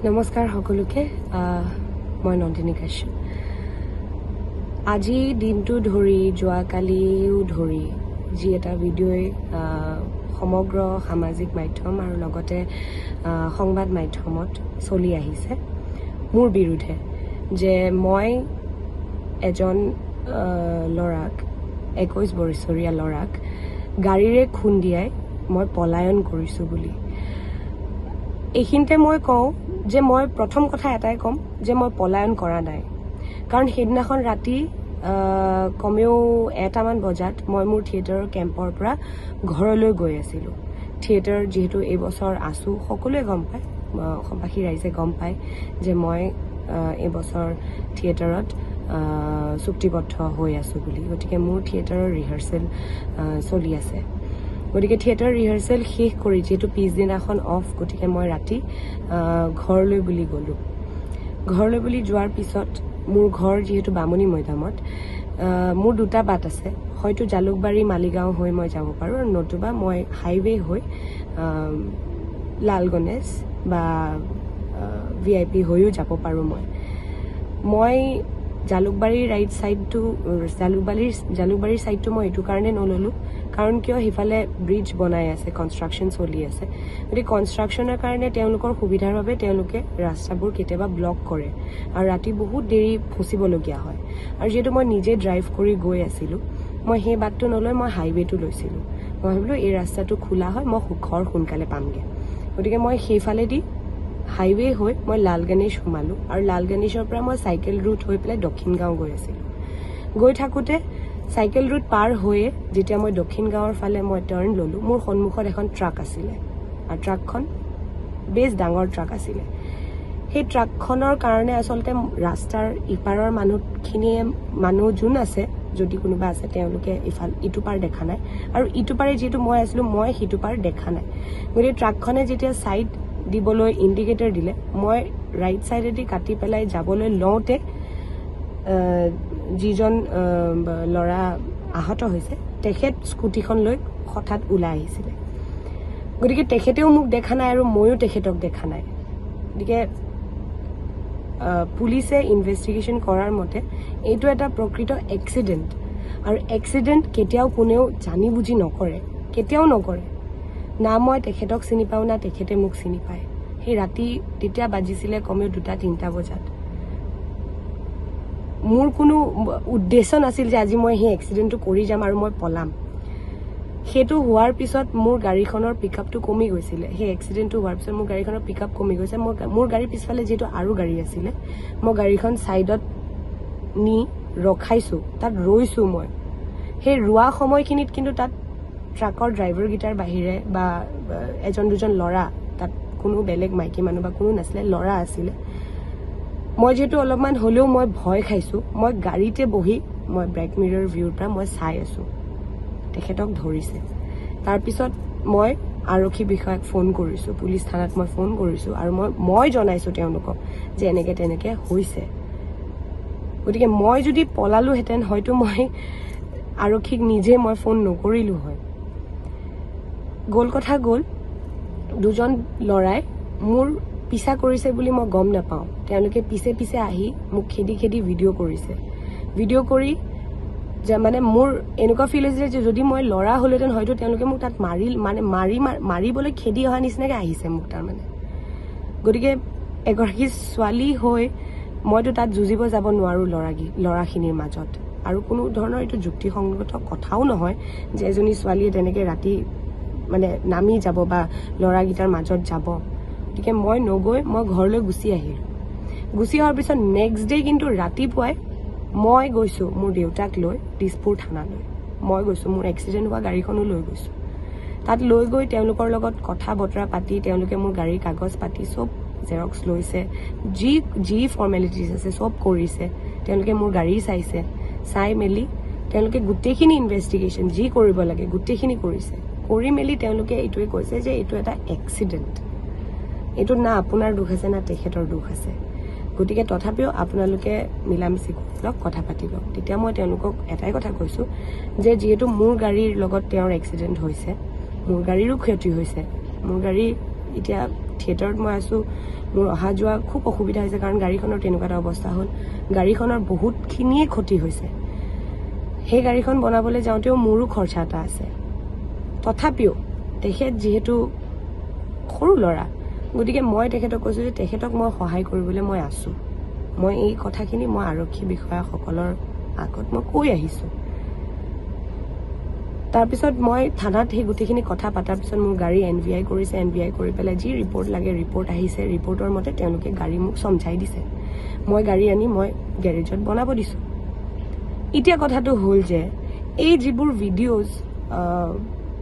নমস্কাৰ সকলোকে মই নন্দিনী কাশ্যপ আজি দিনটো ধৰি যোৱাকালিও ধৰি যি এটা ভিডিঅ'ই সমগ্ৰ সামাজিক মাধ্যম আৰু লগতে সংবাদ মাধ্যমত চলি আহিছে মোৰ বিৰুদ্ধে যে মই এজন ল'ৰাক 21 বছৰীয়া ল'ৰাক গাড়ীৰে খুন্দিয়াই মই পলায়ন কৰিছো বুলি এইখিনিতে মই কওঁ যে মই প্ৰথম কথা এটাই কম যে মই পলায়ন কৰা নাই কাৰণ সেইদিনাখন ৰাতি কমেও 1টামান বজাত মই মোৰ থিয়েটাৰৰ কেম্পৰ পৰা ঘৰলৈ গৈ আছিলোঁ থিয়েটাৰ যেহেতু এই বছৰ আছো সকলোৱে গম পায় অসমবাসী ৰাইজে গম পায় যে মই এই বছৰ থিয়েটাৰত চুক্তিবদ্ধ হৈ আছো বুলি গতিকে মোৰ থিয়েটাৰৰ ৰিহাৰ্সেল চলি আছে গতিকে থিয়েটাৰ ৰিহাৰ্সেল শেষ কৰি যেহেতু পিছদিনাখন অফ গতিকে মই ৰাতি ঘৰলৈ বুলি গ'লো ঘৰলৈ বুলি যোৱাৰ পিছত মোৰ ঘৰ যেহেতু বামুণী মৈদামত মোৰ দুটা বাট আছে হয়তো জালুকবাৰী মালিগাঁও হৈ মই যাব পাৰোঁ আৰু নতুবা মই হাইৱে হৈ লাল গণেশ বা VIP হৈও যাব পাৰোঁ মই জালুকবাৰীৰ ৰাইট সাইডটো জালুকবাৰীৰ সাইডটো মই এইটো কাৰণে নললো কাৰণ কিয় হিফালে ব্ৰিজ বনাই আছে কনষ্ট্ৰাকশন চলি আছে গতিকে কনষ্ট্ৰাকশনৰ কাৰণে তেওঁলোকৰ সুবিধাৰ বাবে তেওঁলোকে ৰাস্তাবোৰ কেতিয়াবা ব্লক কৰে আৰু ৰাতি বহুত দেৰি ফচিবলগীয়া হয় আৰু যেহেতু মই নিজে ড্ৰাইভ কৰি গৈ আছিলোঁ মই সেই বাটটো নলৈ মই হাইৱেটো লৈছিলোঁ মই ভাবিলোঁ এই ৰাস্তাটো খোলা হয় মই ঘৰ সোনকালে পামগৈ গতিকে মই সেইফালেদি হাইৱে হৈ মই লাল গণেশ সোমালো আৰু লাল গণেশৰ পৰা মই চাইকেল ৰুট হৈ পেলাই দক্ষিণ গাঁও গৈ আছিলোঁ গৈ থাকোঁতে চাইকেল ৰুট পাৰ হৈয়ে যেতিয়া মই দক্ষিণ গাঁৱৰ ফালে মই টাৰ্ণ ললো মোৰ সন্মুখত এখন ট্ৰাক আছিলে আৰু ট্ৰাকখন বেছ ডাঙৰ ট্ৰাক আছিলে সেই ট্ৰাকখনৰ কাৰণে আচলতে ৰাস্তাৰ ইপাৰৰ মানুহ যোন আছে যদি কোনোবা আছে তেওঁলোকে ইটো পাৰ দেখা নাই আৰু ইটো পাৰে যেহেতু মই আছিলোঁ মই সিটো পাৰ দেখা নাই গতিকে ট্ৰাকখনে যেতিয়া ছাইড দিবলৈ ইণ্ডিকেটৰ দিলে মই ৰাইট সাইডেদি কাটি পেলাই যাবলৈ লওঁতে যিজন ল'ৰা আহত হৈছে তেখেত স্কুটিখন লৈ হঠাৎ ওলাই আহিছিলে গতিকে তেখেতেও মোক দেখা নাই আৰু ময়ো তেখেতক দেখা নাই গতিকে পুলিচে ইনভেষ্টিগেশ্যন কৰাৰ মতে এইটো এটা প্ৰকৃত এক্সিডেণ্ট আৰু এক্সিডেণ্ট কেতিয়াও কোনেও জানি বুজি নকৰে কেতিয়াও নকৰে না মই তেখেতক চিনি পাওঁ না তেখেতে মোক চিনি পায় সেই ৰাতি তেতিয়া বাজিছিলে কমেও 2-3টা বজাত মোৰ কোনো উদ্দেশ্য নাছিল যে আজি মই সেই এক্সিডেণ্টটো কৰি যাম আৰু মই পলাম সেইটো হোৱাৰ পিছত মোৰ গাড়ীখনৰ পিকআপটো কমি গৈছিলে সেই এক্সিডেণ্টটো হোৱাৰ পিছত মোৰ গাড়ীখনৰ পিকআপ কমি গৈছে মোৰ গাড়ীৰ পিছফালে যেহেতু আৰু গাড়ী আছিলে মই গাড়ীখন ছাইডত নি ৰখাইছোঁ তাত ৰৈছোঁ মই সেই ৰোৱা সময়খিনিত কিন্তু তাত ট্ৰাকৰ ড্ৰাইভাৰকেইটাৰ বাহিৰে বা এজন দুজন ল'ৰা তাত কোনো বেলেগ মাইকী মানুহ বা কোনো নাছিলে ল'ৰা আছিলে মই যেহেতু অলপমান হ'লেও মই ভয় খাইছোঁ মই গাড়ীতে বহি মই ব্ৰেক মিৰৰ ভিউৰ পৰা মই চাই আছোঁ তেখেতক ধৰিছে তাৰপিছত মই আৰক্ষী বিষয়াক ফোন কৰিছোঁ পুলিচ থানাত মই ফোন কৰিছোঁ আৰু মই জনাইছোঁ তেওঁলোকক যে এনেকৈ তেনেকৈ হৈছে গতিকে মই যদি পলালোহেঁতেন হয়তো মই আৰক্ষীক নিজে মই ফোন নকৰিলোঁ হয় গ'ল কথা গ'ল দুজন ল'ৰাই মোৰ পিছা কৰিছে বুলি মই গম নাপাওঁ তেওঁলোকে পিছে পিছে আহি মোক খেদি খেদি ভিডিঅ' কৰিছে ভিডিঅ' কৰি যে মানে মোৰ এনেকুৱা ফিল হৈছিলে যে যদি মই ল'ৰা হ'লেহেঁতেন হয়তো তেওঁলোকে মোক তাত মাৰিবলৈ খেদি অহা নিচিনাকৈ আহিছে মোক তাৰমানে গতিকে এগৰাকী ছোৱালী হৈ মইতো তাত যুঁজিব যাব নোৱাৰোঁ ল'ৰাখিনিৰ মাজত আৰু কোনো ধৰণৰ এইটো যুক্তিসংগত কথাও নহয় যে এজনী ছোৱালীয়ে তেনেকৈ ৰাতি মানে নামি যাব বা ল'ৰাকেইটাৰ মাজত যাব গতিকে মই নগৈ মই ঘৰলৈ গুচি আহিলোঁ গুচি অহাৰ পিছত নেক্সট ডে কিন্তু ৰাতিপুৱাই মই গৈছোঁ মোৰ দেউতাক লৈ দিছপুৰ থানালৈ মই গৈছোঁ মোৰ এক্সিডেণ্ট হোৱা গাড়ীখনো লৈ গৈছোঁ তাত লৈ গৈ তেওঁলোকৰ লগত কথা বতৰা পাতি তেওঁলোকে মোৰ গাড়ীৰ কাগজ পাতি চব জেৰক্স লৈছে যি ফৰ্মেলিটিজ আছে চব কৰিছে তেওঁলোকে মোৰ গাড়ী চাইছে চাই মেলি তেওঁলোকে গোটেইখিনি ইনভেষ্টিগেশ্যন যি কৰিব লাগে গোটেইখিনি কৰিছে কৰি মেলি তেওঁলোকে এইটোৱে কৈছে যে এইটো এটা এক্সিডেণ্ট এইটো না আপোনাৰ দুখ আছে না তেখেতৰ দুখ আছে গতিকে তথাপিও আপোনালোকে মিলামিচি লওক কথা পাতি লওক তেতিয়া মই তেওঁলোকক এটাই কথা কৈছোঁ যে যেহেতু মোৰ গাড়ীৰ লগত তেওঁৰ এক্সিডেণ্ট হৈছে মোৰ গাড়ীৰো ক্ষতি হৈছে মোৰ গাড়ী এতিয়া থিয়েটাৰত মই আছোঁ মোৰ অহা যোৱা খুব অসুবিধা হৈছে কাৰণ গাড়ীখনৰ তেনেকুৱা এটা অৱস্থা হ'ল গাড়ীখনৰ বহুতখিনিয়ে ক্ষতি হৈছে সেই গাড়ীখন বনাবলৈ যাওঁতেও মোৰো খৰচা এটা আছে তথাপিও তেখেত যিহেতু সৰু ল'ৰা গতিকে মই তেখেতক কৈছোঁ যে তেখেতক মই সহায় কৰিবলৈ মই আছোঁ মই এই কথাখিনি মই আৰক্ষী বিষয়াসকলৰ আগত মই কৈ আহিছোঁ তাৰপিছত মই থানাত সেই গোটেইখিনি কথা পতাৰ পিছত মোৰ গাড়ী NVI কৰিছে NVI কৰি পেলাই যি ৰিপৰ্ট লাগে ৰিপৰ্ট আহিছে ৰিপৰ্টৰ মতে তেওঁলোকে গাড়ী মোক সমঝাই দিছে মই গাড়ী আনি মই গেৰেজত বনাব দিছোঁ এতিয়া কথাটো হ'ল যে এই যিবোৰ ভিডিঅ'জ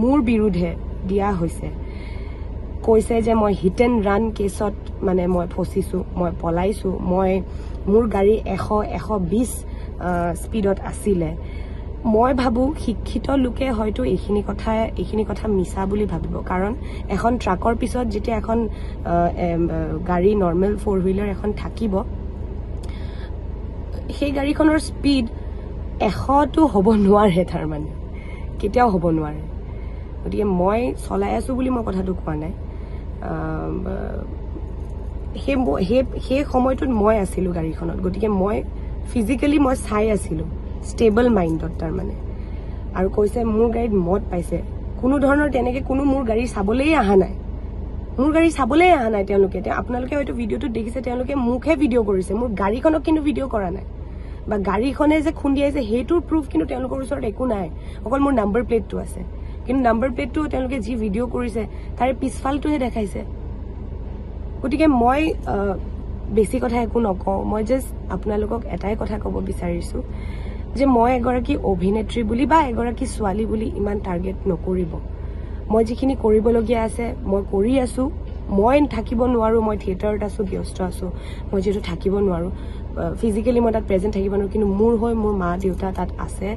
মোৰ বিৰুদ্ধে দিয়া হৈছে কৈছে যে মই হিট এণ্ড ৰান কেছত মানে মই ফচিছোঁ মই পলাইছোঁ মই মোৰ গাড়ী 100-120 স্পীডত আছিলে মই ভাবো শিক্ষিত লোকে হয়তো এইখিনি কথা মিছা বুলি ভাবিব কাৰণ এখন ট্ৰাকৰ পিছত যেতিয়া এখন গাড়ী নৰ্মেল 4 হুইলাৰ এখন থাকিব সেই গাড়ীখনৰ স্পীড 100টো হ'ব নোৱাৰে তাৰ মানে কেতিয়াও হ'ব নোৱাৰে গতিকে মই চলাই আছো বুলি মই কথাটো কোৱা নাই সেই সময়টোত মই আছিলোঁ গাড়ীখনত গতিকে মই ফিজিক্যালি মই চাই আছিলোঁ ষ্টেবল মাইণ্ডত তাৰ মানে আৰু কৈছে মোৰ গাড়ীত মদ পাইছে কোনো ধৰণৰ তেনেকৈ কোনো মোৰ গাড়ী চাবলৈই অহা নাই তেওঁলোকে আপোনালোকে হয়তো ভিডিঅ'টোত দেখিছে তেওঁলোকে মুখে ভিডিঅ' কৰিছে মোৰ গাড়ীখনক কিন্তু ভিডিঅ' কৰা নাই বা গাড়ীখনে যে খুন্দিয়াইছে সেইটোৰ প্ৰুফ কিন্তু তেওঁলোকৰ ওচৰত একো নাই অকল মোৰ নাম্বাৰ প্লেটটো আছে কিন্তু নাম্বাৰ প্লেটটো তেওঁলোকে যি ভিডিঅ' কৰিছে তাৰে পিছফালটোহে দেখাইছে গতিকে মই বেছি কথা একো নকওঁ মই জাষ্ট আপোনালোকক এটাই কথা ক'ব বিচাৰিছোঁ যে মই এগৰাকী অভিনেত্ৰী বুলি বা এগৰাকী ছোৱালী বুলি ইমান টাৰ্গেট নকৰিব মই যিখিনি কৰিবলগীয়া আছে মই কৰি আছোঁ মই থাকিব নোৱাৰোঁ মই থিয়েটাৰত আছোঁ ব্যস্ত আছোঁ মই যিহেতু থাকিব নোৱাৰোঁ ফিজিকেলি মই তাত প্ৰেজেণ্ট থাকিব নোৱাৰোঁ কিন্তু মোৰ মা দেউতা তাত আছে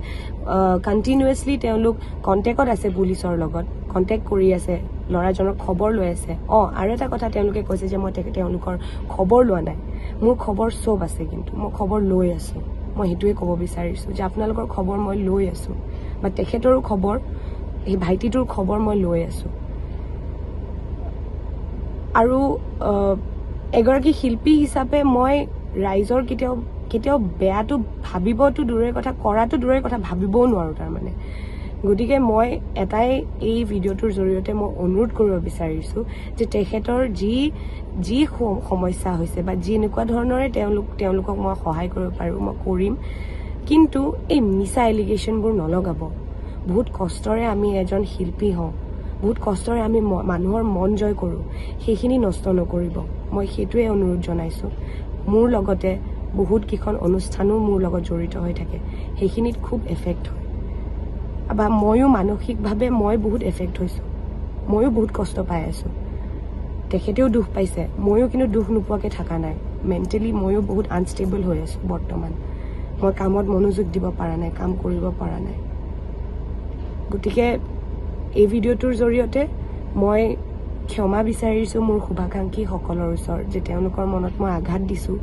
কণ্টিনিউৱাছলি তেওঁলোক কণ্টেক্টত আছে পুলিচৰ লগত কণ্টেক্ট কৰি আছে ল'ৰাজনৰ খবৰ লৈ আছে আৰু এটা কথা তেওঁলোকে কৈছে যে মই তেওঁলোকৰ খবৰ লোৱা নাই মোৰ খবৰ চব আছে কিন্তু মই খবৰ লৈ আছোঁ মই সেইটোৱে ক'ব বিচাৰিছোঁ যে আপোনালোকৰ খবৰ মই লৈ আছোঁ বা তেখেতৰো খবৰ এই ভাইটিটোৰ খবৰ মই লৈ আছোঁ আৰু এগৰাকী শিল্পী হিচাপে মই ৰাইজৰ কেতিয়াও বেয়াটো ভাবিবতো দূৰৰে কথা কৰাটো দূৰৰে কথা ভাবিবও নোৱাৰোঁ তাৰমানে গতিকে মই এটাই এই ভিডিঅ'টোৰ জৰিয়তে মই অনুৰোধ কৰিব বিচাৰিছোঁ যে তেখেতৰ যি সমস্যা হৈছে বা যেনেকুৱা ধৰণৰে তেওঁলোকক মই সহায় কৰিব পাৰোঁ মই কৰিম কিন্তু এই মিছা এলিগেশ্যনবোৰ নলগাব বহুত কষ্টৰে আমি এজন শিল্পী হওঁ বহুত কষ্টৰে আমি মানুহৰ মন জয় কৰোঁ সেইখিনি নষ্ট নকৰিব মই সেইটোৱে অনুৰোধ জনাইছোঁ মোৰ লগতে বহুত কেইখন অনুষ্ঠানো মোৰ লগত জড়িত হৈ থাকে সেইখিনিত খুব এফেক্ট হয় বা ময়ো মানসিকভাৱে মই বহুত এফেক্ট হৈছোঁ ময়ো বহুত কষ্ট পাই আছোঁ তেখেতেও দুখ পাইছে ময়ো কিন্তু দুখ নোপোৱাকৈ থকা নাই মেণ্টেলি ময়ো বহুত আনষ্টেবল হৈ আছোঁ বৰ্তমান মই কামত মনোযোগ দিব পৰা নাই কাম কৰিব পৰা নাই গতিকে এই ভিডিঅ'টোৰ জৰিয়তে মই ক্ষমা বিচাৰিছোঁ মোৰ শুভাকাংক্ষীসকলৰ ওচৰত যে তেওঁলোকৰ মনত মই আঘাত দিছোঁ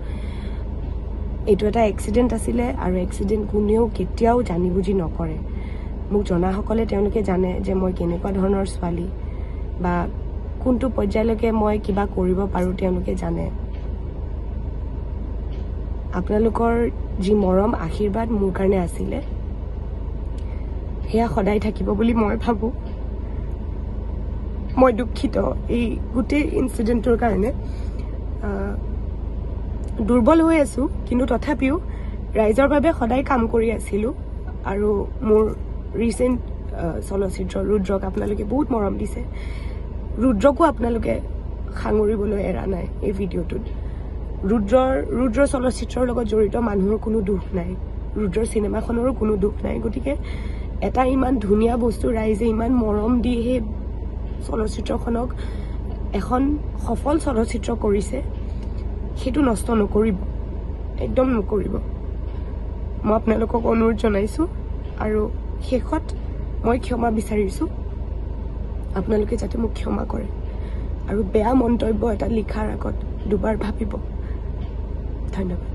এইটো এটা এক্সিডেণ্ট আছিলে আৰু এক্সিডেণ্ট কোনেও কেতিয়াও জানি বুজি নকৰে মোক জনাসকলে তেওঁলোকে জানে যে মই কেনেকুৱা ধৰণৰ ছোৱালী বা কোনটো পৰ্যায়লৈকে মই কিবা কৰিব পাৰোঁ তেওঁলোকে জানে আপোনালোকৰ যি মৰম আশীৰ্বাদ মোৰ কাৰণে আছিলে সেয়া সদায় থাকিব বুলি মই ভাবোঁ মই দুখিত এই গোটেই ইনচিডেণ্টটোৰ কাৰণে দুৰ্বল হৈ আছোঁ কিন্তু তথাপিও ৰাইজৰ বাবে সদায় কাম কৰি আছিলোঁ আৰু মোৰ ৰিচেণ্ট চলচ্চিত্ৰ ৰুদ্ৰক আপোনালোকে বহুত মৰম দিছে ৰুদ্ৰকো আপোনালোকে সাঙুৰিবলৈ এৰা নাই এই ভিডিঅ'টোত ৰুদ্ৰ চলচ্চিত্ৰৰ লগত জড়িত মানুহৰ কোনো দুখ নাই ৰুদ্ৰৰ চিনেমাখনৰো কোনো দুখ নাই গতিকে এটা ইমান ধুনীয়া বস্তু ৰাইজে ইমান মৰম দি সেই চলচ্চিত্ৰখনক এখন সফল চলচ্চিত্ৰ কৰিছে সেইটো নষ্ট নকৰিব একদম নকৰিব মই আপোনালোকক অনুৰোধ জনাইছোঁ আৰু শেষত মই ক্ষমা বিচাৰিছোঁ আপোনালোকে যাতে মোক ক্ষমা কৰে আৰু বেয়া মন্তব্য এটা লিখাৰ আগত দুবাৰ ভাবিব ধন্যবাদ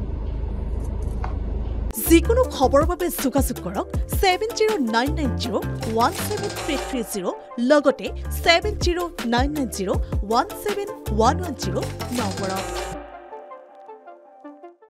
যিকোনো খবৰৰ বাবে যোগাযোগ কৰক 7099017330 লগতে 7099017110 নম্বৰত।